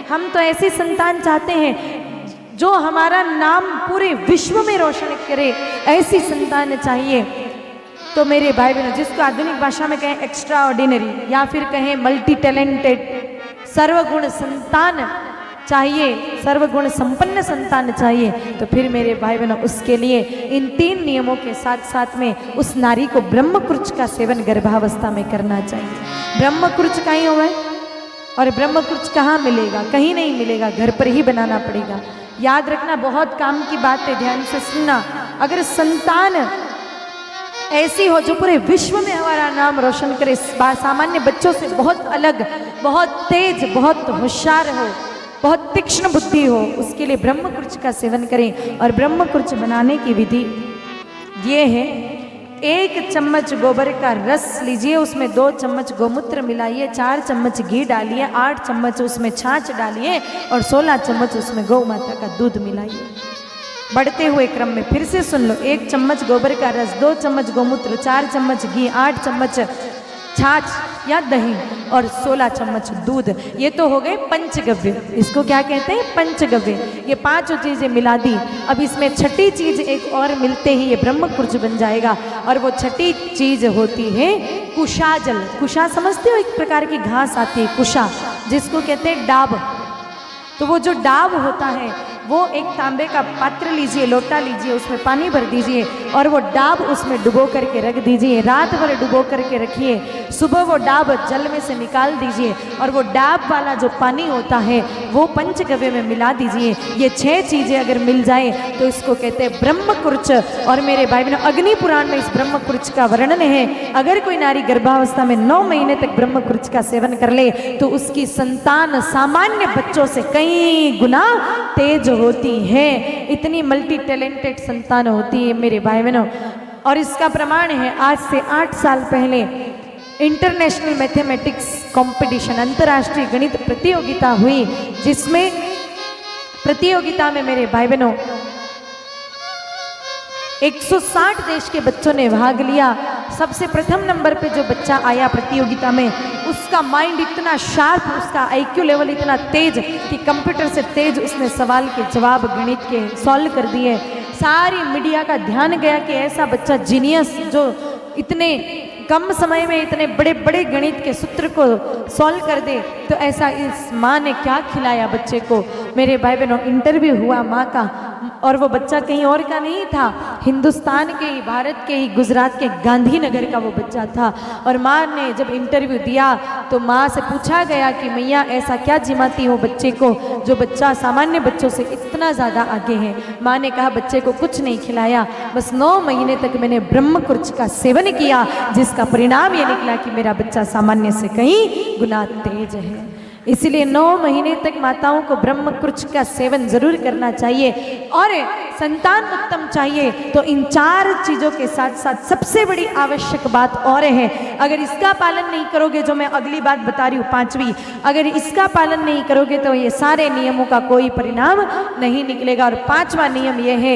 हम तो ऐसी संतान चाहते हैं जो हमारा नाम पूरे विश्व में रोशन करे, ऐसी संतान चाहिए। तो मेरे भाई बहनों, जिसको आधुनिक भाषा में कहें एक्स्ट्रा ऑर्डिनरी या फिर कहें मल्टी टैलेंटेड, सर्वगुण संतान चाहिए, सर्वगुण संपन्न संतान चाहिए, तो फिर मेरे भाई बहनों उसके लिए इन 3 नियमों के साथ साथ में उस नारी को ब्रह्मकुर्च का सेवन गर्भावस्था में करना चाहिए। ब्रह्मकुर्च कहीं हुआ है, और ब्रह्मकुर्च कहाँ मिलेगा? कहीं नहीं मिलेगा, घर पर ही बनाना पड़ेगा। याद रखना, बहुत काम की बात है, ध्यान से सुनना। अगर संतान ऐसी हो जो पूरे विश्व में हमारा नाम रोशन करे, सामान्य बच्चों से बहुत अलग, बहुत तेज, बहुत होशियार हो, बहुत तीक्ष्ण बुद्धि हो, उसके लिए ब्रह्मकुर्च का सेवन करें। और ब्रह्मकुर्च बनाने की विधि ये है, 1 चम्मच गोबर का रस लीजिए, उसमें 2 चम्मच गोमूत्र मिलाइए, 4 चम्मच घी डालिए, 8 चम्मच उसमें छाछ डालिए और 16 चम्मच उसमें गौ माता का दूध मिलाइए। बढ़ते हुए क्रम में फिर से सुन लो, 1 चम्मच गोबर का रस, 2 चम्मच गोमूत्र, 4 चम्मच घी, 8 चम्मच छाछ या दही और 16 चम्मच दूध। ये तो हो गए पंचगव्य। इसको क्या कहते हैं? पंचगव्य। ये 5 चीजें मिला दी। अब इसमें छठी चीज एक और मिलते ही ये ब्रह्मकुर्च बन जाएगा। और वो छठी चीज होती है कुशा जल। कुशा समझते हो? एक प्रकार की घास आती है कुशा, जिसको कहते हैं डाब। तो वो जो डाब होता है, वो एक तांबे का पात्र लीजिए, लोटा लीजिए, उसमें पानी भर दीजिए और वो डाब उसमें डुबो करके रख दीजिए। रात भर डुबो करके रखिए, सुबह वो डाब जल में से निकाल दीजिए और वो डाब वाला जो पानी होता है वो पंचगव्य में मिला दीजिए। ये 6 चीजें अगर मिल जाए तो इसको कहते हैं ब्रह्मकुर्च। और मेरे भाई बहनों, अग्नि पुराण में इस ब्रह्मकुर्च का वर्णन है। अगर कोई नारी गर्भावस्था में 9 महीने तक ब्रह्मकुर्च का सेवन कर ले तो उसकी संतान सामान्य बच्चों से कई गुना तेज होती है। इतनी मल्टी टैलेंटेड संतान होती है मेरे भाई बहनों। और इसका प्रमाण है, आज से 8 साल पहले इंटरनेशनल मैथमेटिक्स कंपटीशन, अंतर्राष्ट्रीय गणित प्रतियोगिता हुई, जिसमें प्रतियोगिता में मेरे भाई बहनों 160 देश के बच्चों ने भाग लिया। सबसे प्रथम नंबर पे जो बच्चा आया प्रतियोगिता में, उसका माइंड इतना शार्प, उसका आईक्यू लेवल इतना तेज कि कंप्यूटर से तेज उसने सवाल के जवाब गणित के सॉल्व कर दिए। सारी मीडिया का ध्यान गया कि ऐसा बच्चा जीनियस जो इतने कम समय में इतने बड़े बड़े गणित के सूत्र को सॉल्व कर दे, तो ऐसा इस माँ ने क्या खिलाया बच्चे को। मेरे भाई बहनों, इंटरव्यू हुआ माँ का, और वो बच्चा कहीं और का नहीं था, हिंदुस्तान के ही, भारत के ही, गुजरात के गांधीनगर का वो बच्चा था। और माँ ने जब इंटरव्यू दिया तो माँ से पूछा गया कि मैया ऐसा क्या जिमाती हो बच्चे को जो बच्चा सामान्य बच्चों से इतना ज़्यादा आगे है। माँ ने कहा बच्चे को कुछ नहीं खिलाया, बस 9 महीने तक मैंने ब्रह्मकुर्च का सेवन किया, जिसका परिणाम ये निकला कि मेरा बच्चा सामान्य से कई गुना तेज है। इसीलिए 9 महीने तक माताओं को ब्रह्मकुर्च का सेवन जरूर करना चाहिए। और संतान उत्तम चाहिए तो इन 4 चीजों के साथ साथ सबसे बड़ी आवश्यक बात और है, अगर इसका पालन नहीं करोगे, जो मैं अगली बात बता रही हूँ 5वीं, अगर इसका पालन नहीं करोगे तो ये सारे नियमों का कोई परिणाम नहीं निकलेगा। और 5वां नियम ये है